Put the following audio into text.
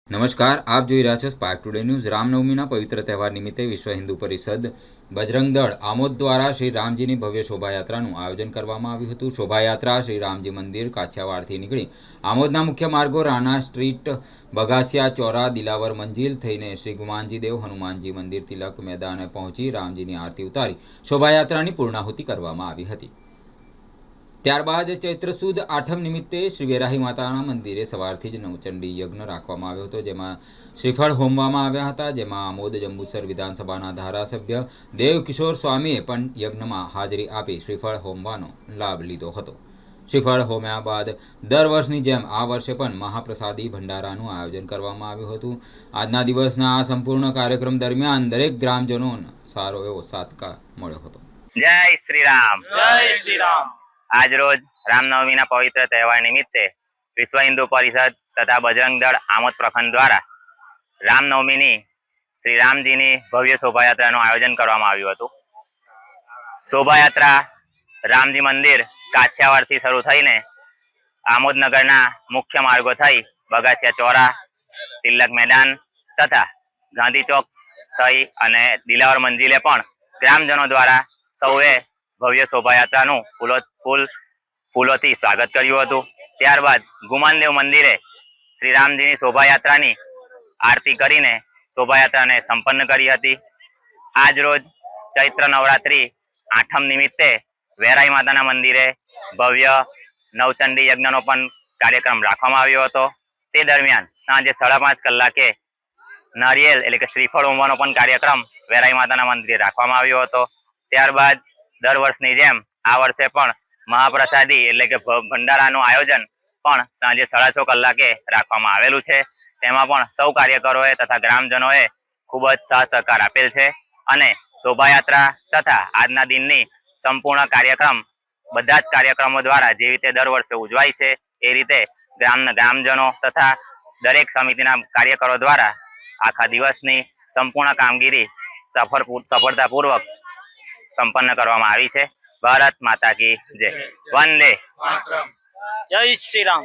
નમસ્કાર, આપ જોઈ રહ્યા છો સ્પાર્ક ટુડે ન્યૂઝ। રામનવમીના પવિત્ર તહેવાર નિમિત્તે વિશ્વ હિન્દુ પરિષદ બજરંગ દળ આમોદ દ્વારા શ્રી રામજીની ભવ્ય શોભાયાત્રાનું આયોજન કરવામાં આવ્યું હતું। શોભાયાત્રા શ્રી રામજી મંદિર કાછિયાવાડથી નીકળી આમોદના મુખ્ય માર્ગો રાણા સ્ટ્રીટ, બગાસિયા ચોરા, દિલાવર મંજિલ થઈને શ્રી ગુમાનજી દેવ હનુમાનજી મંદિર તિલક મેદાને પહોંચી રામજીની આરતી ઉતારી શોભાયાત્રાની પૂર્ણાહુતિ કરવામાં આવી હતી। ત્યારબાદ ચૈત્ર સુદ આઠમ નિમિત્તે શ્રી વેરાહી માતાના મંદિરે સવારથી જ નવચંડી યજ્ઞ રાખવામાં આવ્યો હતો, જેમાં શ્રીફળ હોમવામાં આવ્યા હતા, જેમાં આમોદ જંબુસર વિધાનસભાના ધારાસભ્ય દેવકિશોર સ્વામીએ પણ યજ્ઞમાં હાજરી આપી શ્રીફળ હોમવાનો લાભ લીધો હતો। શ્રીફળ હોમ્યા બાદ દર વર્ષની જેમ આ વર્ષે પણ મહાપ્રસાદી ભંડારાનું આયોજન કરવામાં આવ્યું હતું। આજના દિવસના આ સંપૂર્ણ કાર્યક્રમ દરમિયાન દરેક ગ્રામજનોનો સારો એવો સત્કાર મળ્યો હતો। જય શ્રી રામ, જય શ્રી રામ। આજ રોજ રામનવમીના પવિત્ર તહેવાર નિમિત્તે વિશ્વ હિન્દુ પરિષદ તથા બજરંગ દળ આમોદ પ્રખંડ દ્વારા રામનવમીની શ્રી રામજીની ભવ્ય શોભાયાત્રાનું આયોજન કરવામાં આવ્યું હતું। શોભાયાત્રા રામજી મંદિર કાછિયાવાડથી શરૂ થઈને આમોદ નગરના મુખ્ય માર્ગો થઈ બગાસિયા ચોરા, તિલક મેદાન તથા ગાંધી ચોક થઈ અને દિલાવર મંજિલે પણ ગ્રામજનો દ્વારા સૌએ ભવ્ય શોભાયાત્રાનું ફૂલોથી સ્વાગત કર્યું હતું। ત્યારબાદ ગુમાનદેવ મંદિરે શ્રી રામજીની શોભાયાત્રાની આરતી કરીને શોભાયાત્રાને સંપન્ન કરી હતી। આજ રોજ ચૈત્ર નવરાત્રી આઠમ નિમિત્તે વેરાઈ માતાના મંદિરે ભવ્ય નવચંડી યજ્ઞનો પણ કાર્યક્રમ રાખવામાં આવ્યો હતો। તે દરમિયાન સાંજે 5:30 કલાકે નારિયેલ એટલે કે શ્રીફળ હોમવાનો પણ કાર્યક્રમ વેરાઈ માતાના મંદિરે રાખવામાં આવ્યો હતો। ત્યારબાદ દર વર્ષની જેમ આ વર્ષે પણ મહાપ્રસાદી એટલે કે ભંડારાનું આયોજન પણ સાંજે 6:30 કલાકે રાખવામાં આવેલું છે। તેમાં પણ સૌ કાર્યકરોએ તથા ગ્રામજનોએ ખૂબ જ સાથ સહકાર આપેલ છે અને શોભાયાત્રા તથા આજના દિનની સંપૂર્ણ કાર્યક્રમ બધા જ કાર્યક્રમો દ્વારા જે રીતે દર વર્ષે ઉજવાય છે એ રીતે ગ્રામજનો તથા દરેક સમિતિના કાર્યકરો દ્વારા આખા દિવસની સંપૂર્ણ કામગીરી સફળતાપૂર્વક સંપન્ન કરવામાં આવી છે। ભારત માતા કી જય, વંદે જય શ્રી રામ।